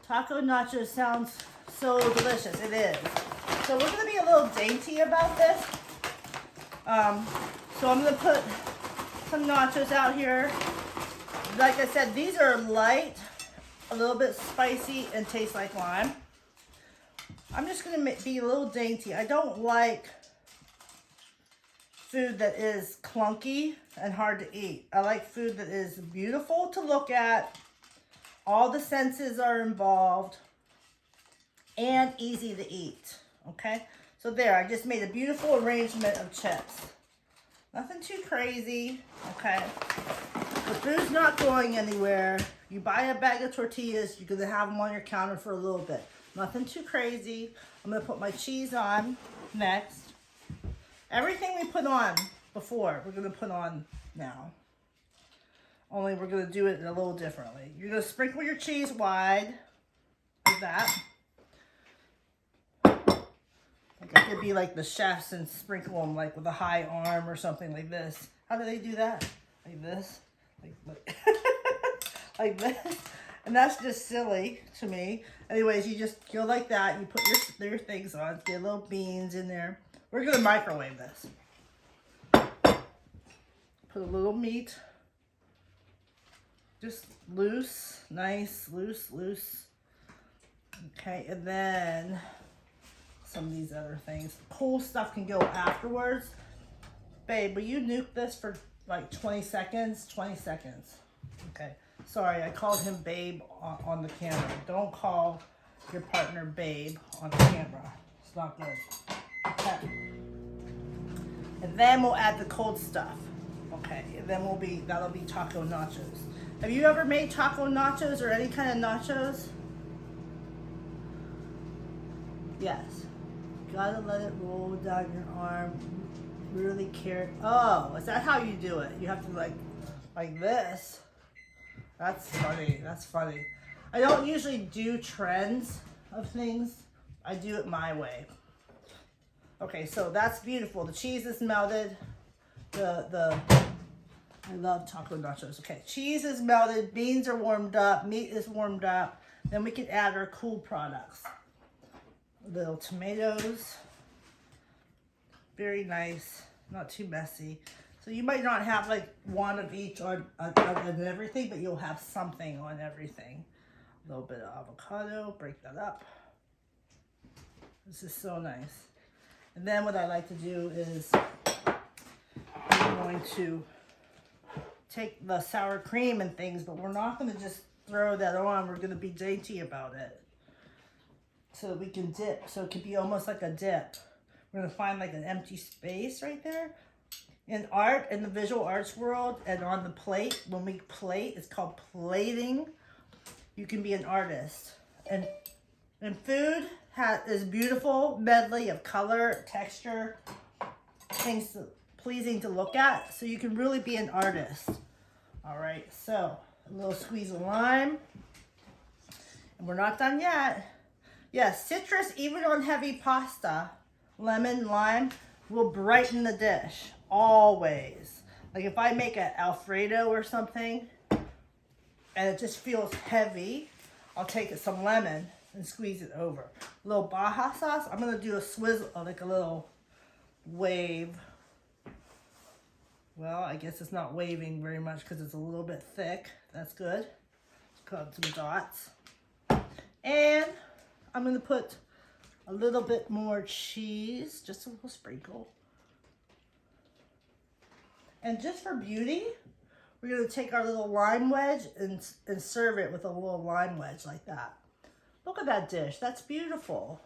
Taco nachos sounds so delicious. It is. So we're going to be a little dainty about this. So I'm going to put some nachos out here. Like I said, these are light, a little bit spicy, and taste like lime. I'm just going to be a little dainty. I don't like food that is clunky and hard to eat. I like food that is beautiful to look at. All the senses are involved and easy to eat. Okay, so there, I just made a beautiful arrangement of chips. Nothing too crazy. Okay, the food's not going anywhere. You buy a bag of tortillas, you're gonna have them on your counter for a little bit. Nothing too crazy. I'm gonna put my cheese on next. Everything we put on before, we're gonna put on now. Only we're gonna do it a little differently. You're gonna sprinkle your cheese wide, like that. Like I could be like the chefs and sprinkle them like with a high arm or something like this. How do they do that? Like this? Like like this? And that's just silly to me. Anyways, you just go like that. You put your things on. Get little beans in there. We're gonna microwave this. Put a little meat. Just loose, nice, loose. Okay, and then some of these other things. Cool stuff can go afterwards. Babe, will you nuke this for like 20 seconds? 20 seconds. Okay. Sorry, I called him babe on the camera. Don't call your partner babe on the camera. It's not good. Okay. And then we'll add the cold stuff. Okay, and then that'll be taco nachos. Have you ever made taco nachos or any kind of nachos? Yes. Gotta let it roll down your arm. Really care. Oh, is that how you do it? You have to like this. That's funny. That's funny. I don't usually do trends of things. I do it my way. Okay, so that's beautiful. The cheese is melted. I love taco nachos. Okay, cheese is melted, beans are warmed up, meat is warmed up. Then we can add our cool products. Little tomatoes. Very nice, not too messy. So you might not have like one of each on everything, but you'll have something on everything. A little bit of avocado, break that up. This is so nice. And then what I like to do is I'm going to take the sour cream and things, but we're not going to just throw that on. We're going to be dainty about it. So we can dip. So it could be almost like a dip. We're going to find like an empty space right there. In art, in the visual arts world, and on the plate, when we plate, it's called plating. You can be an artist. And food is beautiful medley of color, texture, things pleasing to look at. So you can really be an artist. All right, so a little squeeze of lime. And we're not done yet. Yes, citrus, even on heavy pasta, lemon, lime, will brighten the dish, always. Like if I make an Alfredo or something, and it just feels heavy, I'll take some lemon and squeeze it over. A little Baja sauce, I'm gonna do a swizzle, like a little wave. Well, I guess it's not waving very much because it's a little bit thick. That's good. Let's cut some dots. And I'm going to put a little bit more cheese, just a little sprinkle. And just for beauty, we're going to take our little lime wedge and serve it with a little lime wedge like that. Look at that dish. That's beautiful.